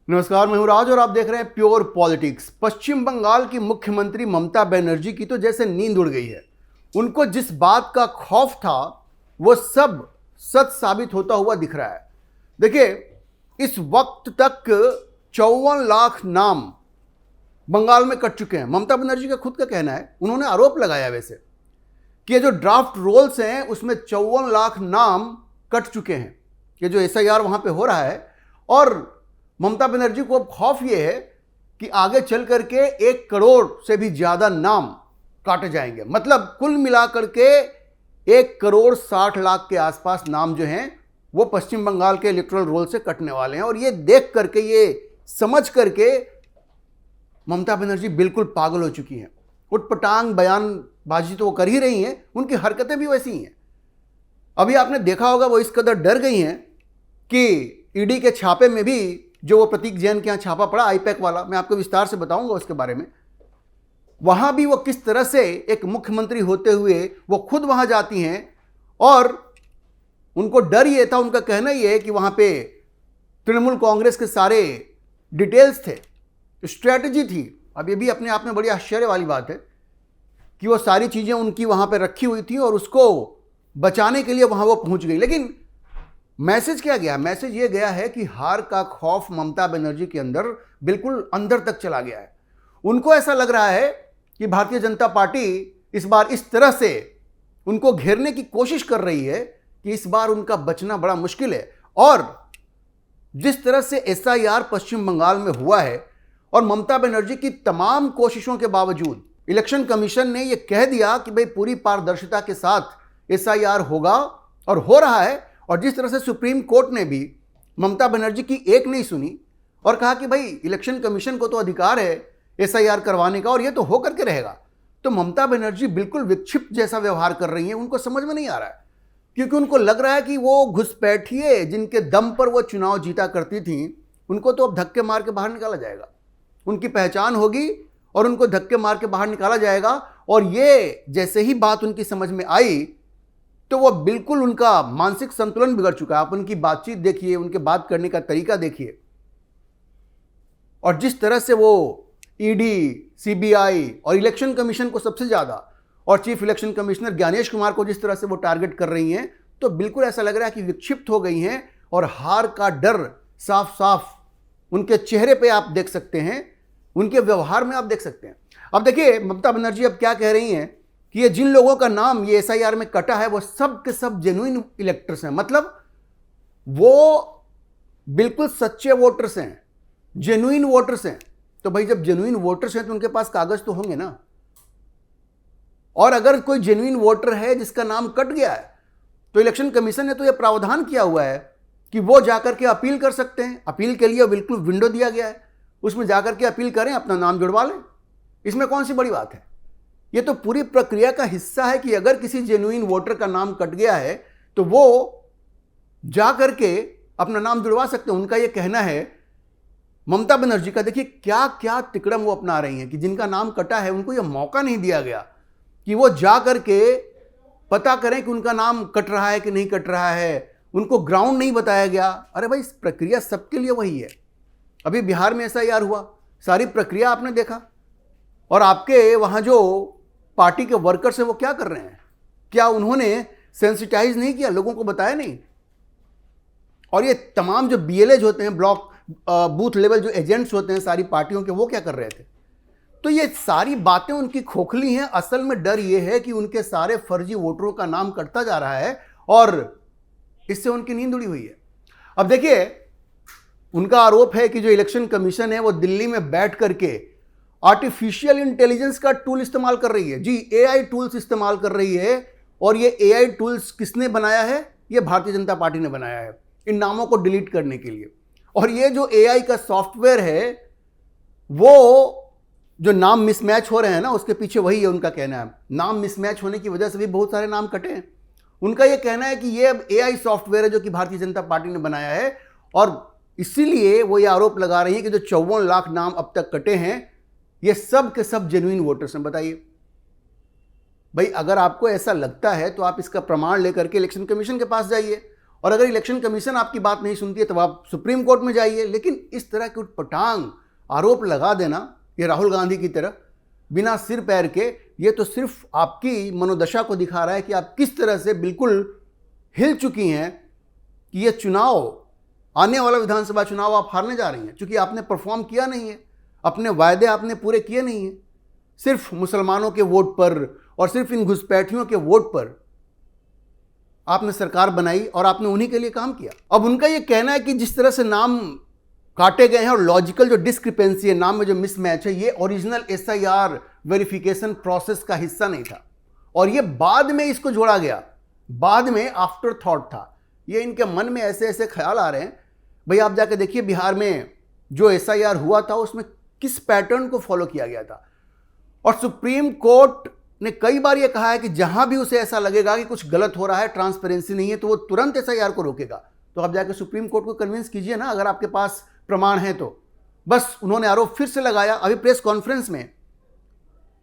नमस्कार, मैं हूं राज और आप देख रहे हैं प्योर पॉलिटिक्स। पश्चिम बंगाल की मुख्यमंत्री ममता बनर्जी की तो जैसे नींद उड़ गई है। उनको जिस बात का खौफ था वो सब सच साबित होता हुआ दिख रहा है। देखिए, इस वक्त तक 54 लाख नाम बंगाल में कट चुके हैं। ममता बनर्जी का खुद का कहना है, उन्होंने आरोप लगाया वैसे कि ये जो ड्राफ्ट रोल्स हैं उसमें 54 लाख नाम कट चुके हैं। ये जो SIR वहां पे हो रहा है, और ममता बनर्जी को अब खौफ ये है कि आगे चल करके 1 करोड़ से भी ज्यादा नाम काटे जाएंगे। मतलब कुल मिलाकर के 1 करोड़ 60 लाख के आसपास नाम जो हैं वो पश्चिम बंगाल के इलेक्टोरल रोल से कटने वाले हैं। और ये देख करके, ये समझ करके ममता बनर्जी बिल्कुल पागल हो चुकी हैं। उटपटांग बयानबाजी तो वो कर ही रही हैं, उनकी हरकतें भी वैसी ही हैं। अभी आपने देखा होगा वो इस कदर डर गई हैं कि ईडी के छापे में भी, जो वो प्रतीक जैन के यहाँ छापा पड़ा आईपैक वाला, मैं आपको विस्तार से बताऊंगा उसके बारे में, वहां भी वो किस तरह से एक मुख्यमंत्री होते हुए वो खुद वहां जाती हैं। और उनको डर ये था, उनका कहना ये है कि वहां पे तृणमूल कांग्रेस के सारे डिटेल्स थे, स्ट्रैटेजी थी। अब ये भी अपने आप में बड़ी आश्चर्य वाली बात है कि वो सारी चीजें उनकी वहां पे रखी हुई थी और उसको बचाने के लिए वहां वो पहुंच गई। लेकिन मैसेज क्या गया? मैसेज ये गया है कि हार का खौफ ममता बनर्जी के अंदर बिल्कुल अंदर तक चला गया है। उनको ऐसा लग रहा है कि भारतीय जनता पार्टी इस बार इस तरह से उनको घेरने की कोशिश कर रही है कि इस बार उनका बचना बड़ा मुश्किल है। और जिस तरह से SIR पश्चिम बंगाल में हुआ है और ममता बनर्जी की तमाम कोशिशों के बावजूद इलेक्शन कमीशन ने यह कह दिया कि भाई पूरी पारदर्शिता के साथ SIR होगा, और हो रहा है। और जिस तरह से सुप्रीम कोर्ट ने भी ममता बनर्जी की एक नहीं सुनी और कहा कि भाई इलेक्शन कमीशन को तो अधिकार है SIR करवाने का और ये तो हो करके रहेगा, तो ममता बनर्जी बिल्कुल विक्षिप्त जैसा व्यवहार कर रही है। उनको समझ में नहीं आ रहा है, क्योंकि उनको लग रहा है कि वो घुसपैठिए जिनके दम पर वो चुनाव जीता करती थी, उनको तो अब धक्के मार के बाहर निकाला जाएगा। उनकी पहचान होगी और उनको धक्के मार के बाहर निकाला जाएगा। और ये जैसे ही बात उनकी समझ में आई तो वो बिल्कुल, उनका मानसिक संतुलन बिगड़ चुका है। आप उनकी बातचीत देखिए, उनके बात करने का तरीका देखिए, और जिस तरह से वो ईडी, CBI और इलेक्शन कमीशन को सबसे ज्यादा, और chief election commissioner Gyanesh Kumar को जिस तरह से वो टारगेट कर रही हैं, तो बिल्कुल ऐसा लग रहा है कि विक्षिप्त हो गई हैं और हार का डर साफ साफ उनके चेहरे पे आप देख सकते हैं, उनके व्यवहार में आप देख सकते हैं। अब देखिए ममता बनर्जी अब क्या कह रही हैं कि ये जिन लोगों का नाम ये SIR में कटा है वो सब के सब जेन्युइन इलेक्टर्स हैं। मतलब वो बिल्कुल सच्चे वोटर्स हैं, जेन्युइन वोटर्स हैं। तो भाई जब जेन्युइन वोटर्स हैं तो उनके पास कागज तो होंगे ना। और अगर कोई जेन्युइन वोटर है जिसका नाम कट गया है, तो इलेक्शन कमीशन ने तो यह प्रावधान किया हुआ है कि वो जाकर के अपील कर सकते हैं। अपील के लिए बिल्कुल विंडो दिया गया है, उसमें जाकर के अपील करें, अपना नाम जुड़वा लें। इसमें कौन सी बड़ी बात है? ये तो पूरी प्रक्रिया का हिस्सा है कि अगर किसी जेन्युइन वोटर का नाम कट गया है तो वो जा करके अपना नाम जुड़वा सकते हैं। उनका ये कहना है, ममता बनर्जी का, देखिए क्या क्या तिकड़म वो अपना रही हैं कि जिनका नाम कटा है उनको ये मौका नहीं दिया गया कि वो जा करके पता करें कि उनका नाम कट रहा है कि नहीं कट रहा है। उनको ग्राउंड नहीं बताया गया। अरे भाई, इस प्रक्रिया सबके लिए वही है। अभी बिहार में SIR हुआ, सारी प्रक्रिया आपने देखा, और आपके वहां जो पार्टी के वर्कर्स हैं वो क्या कर रहे हैं? क्या उन्होंने सेंसिटाइज नहीं किया? लोगों को बताया नहीं? और ये तमाम जो BLAs होते हैं, ब्लॉक बूथ लेवल जो एजेंट्स होते हैं सारी पार्टियों के, वो क्या कर रहे थे? तो ये सारी बातें उनकी खोखली हैं। असल में डर ये है कि उनके सारे फर्जी वोटरों का नाम कटता जा रहा है और इससे उनकी नींद उड़ी हुई है। अब देखिए, उनका आरोप है कि जो इलेक्शन कमीशन है वो दिल्ली में बैठ करके आर्टिफिशियल इंटेलिजेंस का टूल इस्तेमाल कर रही है। जी, AI टूल्स इस्तेमाल कर रही है। और ये AI टूल्स किसने बनाया है? ये भारतीय जनता पार्टी ने बनाया है, इन नामों को डिलीट करने के लिए। और ये जो AI का सॉफ्टवेयर है, वो जो नाम मिसमैच हो रहे हैं ना, उसके पीछे वही है। उनका कहना है नाम मिसमैच होने की वजह से भी बहुत सारे नाम कटे हैं। उनका ये कहना है कि ये अब AI सॉफ्टवेयर है जो कि भारतीय जनता पार्टी ने बनाया है, और इसीलिए वो ये आरोप लगा रही है कि जो 54 लाख नाम अब तक कटे हैं ये सब के सब जेन्युइन वोटर्स हैं। बताइए भाई, अगर आपको ऐसा लगता है तो आप इसका प्रमाण लेकर के इलेक्शन कमीशन के पास जाइए और अगर इलेक्शन कमीशन आपकी बात नहीं सुनती है तो आप सुप्रीम कोर्ट में जाइए। लेकिन इस तरह के उटपटांग आरोप लगा देना, ये राहुल गांधी की तरह बिना सिर पैर के, ये तो सिर्फ आपकी मनोदशा को दिखा रहा है कि आप किस तरह से बिल्कुल हिल चुकी हैं कि ये चुनाव, आने वाला विधानसभा चुनाव आप हारने जा रही हैं, क्योंकि आपने परफॉर्म किया नहीं है, अपने वायदे आपने पूरे किए नहीं हैं। सिर्फ मुसलमानों के वोट पर और सिर्फ इन घुसपैठियों के वोट पर आपने सरकार बनाई और आपने उन्हीं के लिए काम किया। अब उनका ये कहना है कि जिस तरह से नाम काटे गए हैं और लॉजिकल जो डिस्क्रिपेंसी है, नाम में जो मिसमैच है, ये ओरिजिनल एसआईआर वेरिफिकेशन प्रोसेस का हिस्सा नहीं था और ये बाद में इसको जोड़ा गया, बाद में आफ्टर थॉट था। ये इनके मन में ऐसे ऐसे ख्याल आ रहे हैं। भाई आप जाके देखिए बिहार में जो एसआईआर हुआ था उसमें किस पैटर्न को फॉलो किया गया था। और सुप्रीम कोर्ट ने कई बार यह कहा है कि जहां भी उसे ऐसा लगेगा कि कुछ गलत हो रहा है, ट्रांसपेरेंसी नहीं है, तो वो तुरंत एसआईआर को रोकेगा। तो आप जाके सुप्रीम कोर्ट को कन्विंस कीजिए ना, अगर आपके पास प्रमाण है तो। बस उन्होंने आरोप फिर से लगाया। अभी प्रेस कॉन्फ्रेंस में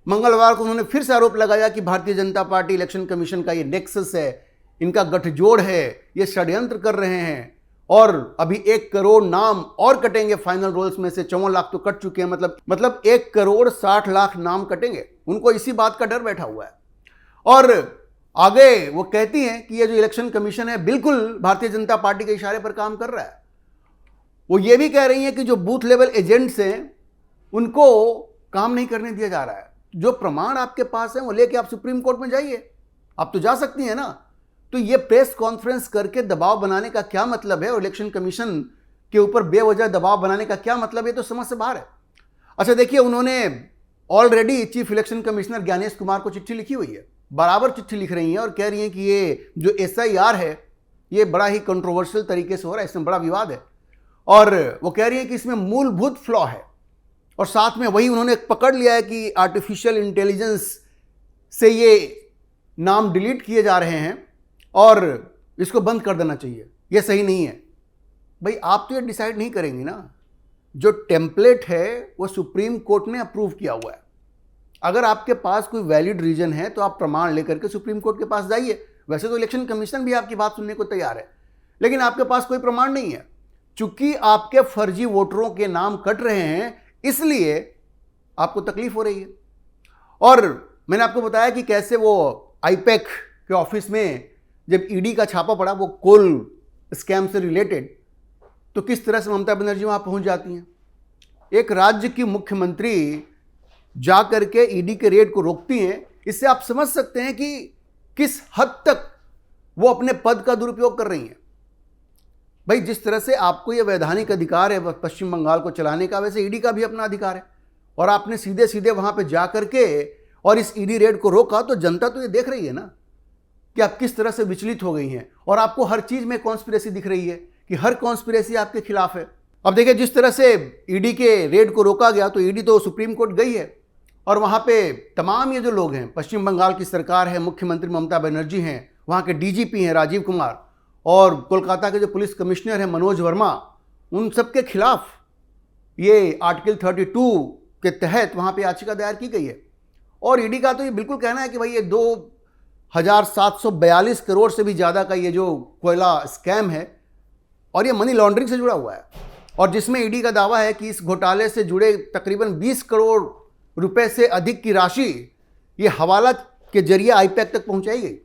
मंगलवार को उन्होंने फिर से आरोप लगाया कि Bharatiya Janata party election commission का ये नेक्सस है, इनका गठजोड़ है, ये षड्यंत्र कर रहे हैं और अभी 1 करोड़ नाम और कटेंगे फाइनल रोल्स में से। 54 लाख तो कट चुके हैं, मतलब 1 करोड़ 60 लाख नाम कटेंगे। उनको इसी बात का डर बैठा हुआ है। और आगे वो कहती हैं कि ये जो इलेक्शन कमीशन है बिल्कुल भारतीय जनता पार्टी के इशारे पर काम कर रहा है। वो ये भी कह रही हैं कि जो बूथ लेवल एजेंट्स हैं उनको काम नहीं करने दिया जा रहा है। जो प्रमाण आपके पास है वो लेके आप सुप्रीम कोर्ट में जाइए, आप तो जा सकती हैं ना। तो ये प्रेस कॉन्फ्रेंस करके दबाव बनाने का क्या मतलब है और इलेक्शन कमीशन के ऊपर बेवजह दबाव बनाने का क्या मतलब है, तो समझ से बाहर है। अच्छा देखिए, उन्होंने already chief election commissioner Gyanesh Kumar को चिट्ठी लिखी हुई है, बराबर चिट्ठी लिख रही हैं और कह रही हैं कि ये जो एसआईआर है ये बड़ा ही कंट्रोवर्शियल तरीके से हो रहा है, इसमें बड़ा विवाद है और वो कह रही हैं कि इसमें मूलभूत फ्लॉ है। और साथ में वही उन्होंने पकड़ लिया है कि आर्टिफिशियल इंटेलिजेंस से ये नाम डिलीट किए जा रहे हैं और इसको बंद कर देना चाहिए, ये सही नहीं है। भाई आप तो ये डिसाइड नहीं करेंगी ना, जो टेम्पलेट है वो सुप्रीम कोर्ट ने अप्रूव किया हुआ है। अगर आपके पास कोई वैलिड रीजन है तो आप प्रमाण लेकर के सुप्रीम कोर्ट के पास जाइए। वैसे तो इलेक्शन कमीशन भी आपकी बात सुनने को तैयार है, लेकिन आपके पास कोई प्रमाण नहीं है। चूंकि आपके फर्जी वोटरों के नाम कट रहे हैं इसलिए आपको तकलीफ हो रही है। और मैंने आपको बताया कि कैसे वो आईपैक के ऑफिस में जब ईडी का छापा पड़ा वो कोल स्कैम से रिलेटेड, तो किस तरह से ममता बनर्जी वहां पहुंच जाती हैं। एक राज्य की मुख्यमंत्री जा करके ईडी के रेड को रोकती हैं। इससे आप समझ सकते हैं कि किस हद तक वो अपने पद का दुरुपयोग कर रही हैं। भाई जिस तरह से आपको ये वैधानिक अधिकार है पश्चिम बंगाल को चलाने का, वैसे ईडी का भी अपना अधिकार है और आपने सीधे सीधे वहां पे जा करके और इस ईडी रेड को रोका, तो जनता तो ये देख रही है ना कि आप किस तरह से विचलित हो गई हैं और आपको हर चीज में कॉन्स्पिरेसी दिख रही है कि हर कॉन्स्पिरेसी आपके खिलाफ है। अब देखिए जिस तरह से ईडी के रेड को रोका गया, तो ईडी तो सुप्रीम कोर्ट गई है और वहां पे तमाम ये जो लोग हैं, पश्चिम बंगाल की सरकार है, मुख्यमंत्री ममता बनर्जी हैं, वहां के डीजीपी हैं राजीव कुमार और कोलकाता के जो पुलिस कमिश्नर हैं मनोज वर्मा, उन सबके खिलाफ ये आर्टिकल 32 के तहत वहां पे याचिका दायर की गई है। और ईडी का तो ये बिल्कुल कहना है कि भाई ये 2742 करोड़ से भी ज़्यादा का ये जो कोयला स्कैम है और ये मनी लॉन्ड्रिंग से जुड़ा हुआ है, और जिसमें ईडी का दावा है कि इस घोटाले से जुड़े तकरीबन 20 करोड़ रुपए से अधिक की राशि ये हवाला के जरिए आईपैक तक पहुंचाई गई।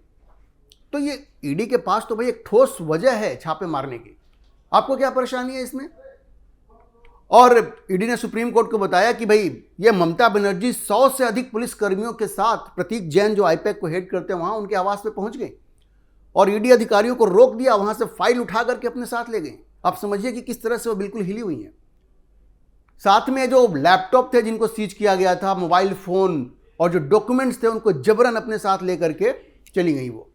तो ये ईडी के पास तो भाई एक ठोस वजह है छापे मारने की। आपको क्या परेशानी है इसमें? और ईडी ने सुप्रीम कोर्ट को बताया कि भाई ये ममता बनर्जी 100 से अधिक पुलिस कर्मियों के साथ प्रतीक जैन जो आईपैक को हेड करते हैं वहां उनके आवास पे पहुंच गई और ईडी अधिकारियों को रोक दिया, वहां से फाइल उठा करके अपने साथ ले गई। आप समझिए कि किस तरह से वो बिल्कुल हिली हुई हैं। साथ में जो लैपटॉप थे जिनको सीज किया गया था, मोबाइल फोन और जो डॉक्यूमेंट्स थे उनको जबरन अपने साथ लेकर के चली गई वो।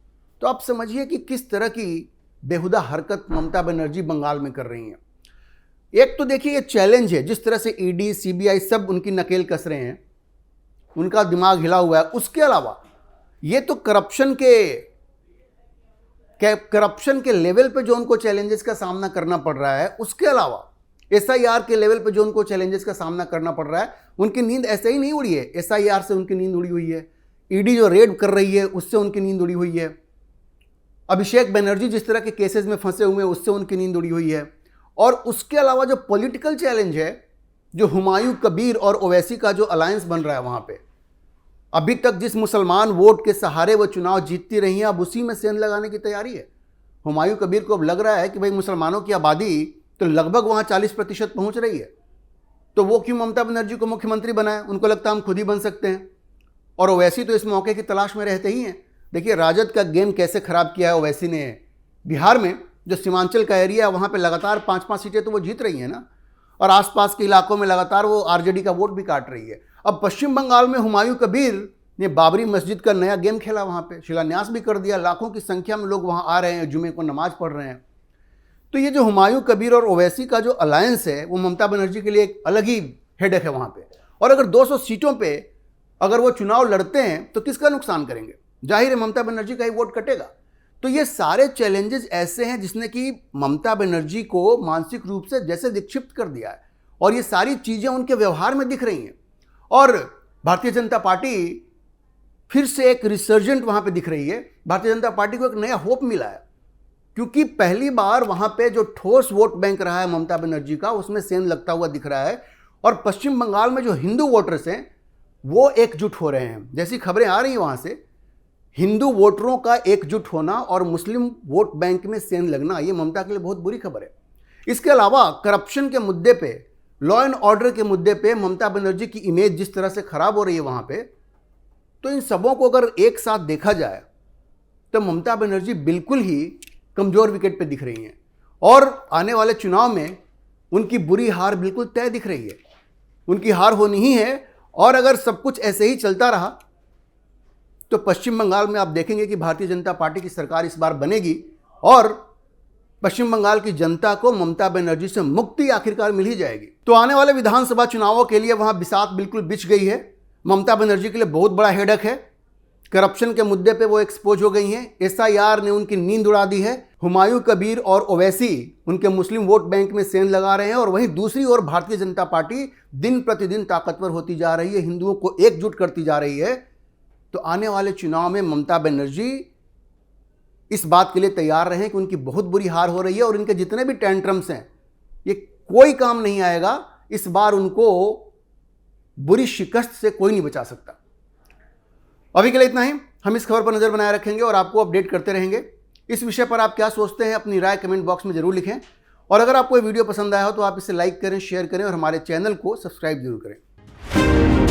तो आप समझिए कि किस तरह की बेहुदा हरकत ममता बनर्जी बंगाल में कर रही हैं। एक तो देखिए ये चैलेंज है, जिस तरह से ईडी सीबीआई सब उनकी नकेल कस रहे हैं, उनका दिमाग हिला हुआ है। उसके अलावा ये तो करप्शन के लेवल पे जो उनको चैलेंजेस का सामना करना पड़ रहा है, उसके अलावा एसआईआर के लेवल पे जो उनको चैलेंजेस का सामना करना पड़ रहा है, उनकी नींद ऐसे ही नहीं उड़ी है। एसआईआर से उनकी नींद उड़ी हुई है, ईडी जो रेड कर रही है उससे उनकी नींद उड़ी हुई है, अभिषेक बनर्जी जिस तरह के केसेस में फंसे हुए हैं उससे उनकी नींद उड़ी हुई है। और उसके अलावा जो पॉलिटिकल चैलेंज है, जो हुमायूं कबीर और ओवैसी का जो अलायंस बन रहा है वहाँ पे, अभी तक जिस मुसलमान वोट के सहारे वो चुनाव जीतती रही हैं, अब उसी में सेंध लगाने की तैयारी है। हुमायूं कबीर को अब लग रहा है कि भाई मुसलमानों की आबादी तो लगभग वहाँ 40% पहुँच रही है, तो वो क्यों ममता बनर्जी को मुख्यमंत्री बनाए? उनको लगता है हम खुद ही बन सकते हैं। और ओवैसी तो इस मौके की तलाश में रहते ही हैं। देखिए राजद का गेम कैसे खराब किया है ओवैसी ने। बिहार में जो सीमांचल का एरिया है वहाँ पे लगातार 5-5 सीटें तो वो जीत रही हैं ना, और आसपास के इलाकों में लगातार वो आरजेडी का वोट भी काट रही है। अब पश्चिम बंगाल में हुमायूं कबीर ने बाबरी मस्जिद का नया गेम खेला, वहाँ पे शिलान्यास भी कर दिया, लाखों की संख्या में लोग वहाँ आ रहे हैं, जुमे को नमाज पढ़ रहे हैं। तो ये जो हुमायूं कबीर और ओवैसी का जो अलायंस है वो ममता बनर्जी के लिए एक अलग ही हेडेक है वहाँ पे। और अगर 200 सीटों पे अगर वो चुनाव लड़ते हैं तो किसका नुकसान करेंगे? जाहिर है ममता बनर्जी का ही वोट कटेगा। तो ये सारे चैलेंजेस ऐसे हैं जिसने कि ममता बनर्जी को मानसिक रूप से जैसे विक्षिप्त कर दिया है, और ये सारी चीज़ें उनके व्यवहार में दिख रही हैं। और भारतीय जनता पार्टी फिर से एक रिसर्जेंट वहाँ पे दिख रही है। भारतीय जनता पार्टी को एक नया होप मिला है, क्योंकि पहली बार वहाँ पे जो ठोस वोट बैंक रहा है ममता बनर्जी का, उसमें सेंध लगता हुआ दिख रहा है। और पश्चिम बंगाल में जो हिंदू वोटर्स हैं वो एकजुट हो रहे हैं। जैसी खबरें आ रही हैं वहाँ से, हिंदू वोटरों का एकजुट होना और मुस्लिम वोट बैंक में सेंध लगना, ये ममता के लिए बहुत बुरी खबर है। इसके अलावा करप्शन के मुद्दे पे, लॉ एंड ऑर्डर के मुद्दे पे ममता बनर्जी की इमेज जिस तरह से खराब हो रही है वहाँ पे, तो इन सबों को अगर एक साथ देखा जाए तो ममता बनर्जी बिल्कुल ही कमज़ोर विकेट पे दिख रही हैं, और आने वाले चुनाव में उनकी बुरी हार बिल्कुल तय दिख रही है। उनकी हार होनी ही है। और अगर सब कुछ ऐसे ही चलता रहा तो पश्चिम बंगाल में आप देखेंगे कि भारतीय जनता पार्टी की सरकार इस बार बनेगी, और पश्चिम बंगाल की जनता को ममता बनर्जी से मुक्ति आखिरकार मिल ही जाएगी। तो आने वाले विधानसभा चुनावों के लिए वहां बिसात बिल्कुल बिछ गई है। ममता बनर्जी के लिए बहुत बड़ा हेडक है। करप्शन के मुद्दे पे वो एक्सपोज हो गई हैं। एसआईआर ने उनकी नींद उड़ा दी है। हुमायूं कबीर और ओवैसी उनके मुस्लिम वोट बैंक में सेंध लगा रहे हैं, और वहीं दूसरी ओर भारतीय जनता पार्टी दिन प्रतिदिन ताकतवर होती जा रही है, हिंदुओं को एकजुट करती जा रही है। तो आने वाले चुनाव में ममता बनर्जी इस बात के लिए तैयार रहें कि उनकी बहुत बुरी हार हो रही है, और इनके जितने भी टेंट्रम्स हैं ये कोई काम नहीं आएगा। इस बार उनको बुरी शिकस्त से कोई नहीं बचा सकता। अभी के लिए इतना ही। हम इस खबर पर नजर बनाए रखेंगे और आपको अपडेट करते रहेंगे। इस विषय पर आप क्या सोचते हैं अपनी राय कमेंट बॉक्स में जरूर लिखें, और अगर आपको ये वीडियो पसंद आया हो तो आप इसे लाइक करें, शेयर करें और हमारे चैनल को सब्सक्राइब जरूर करें।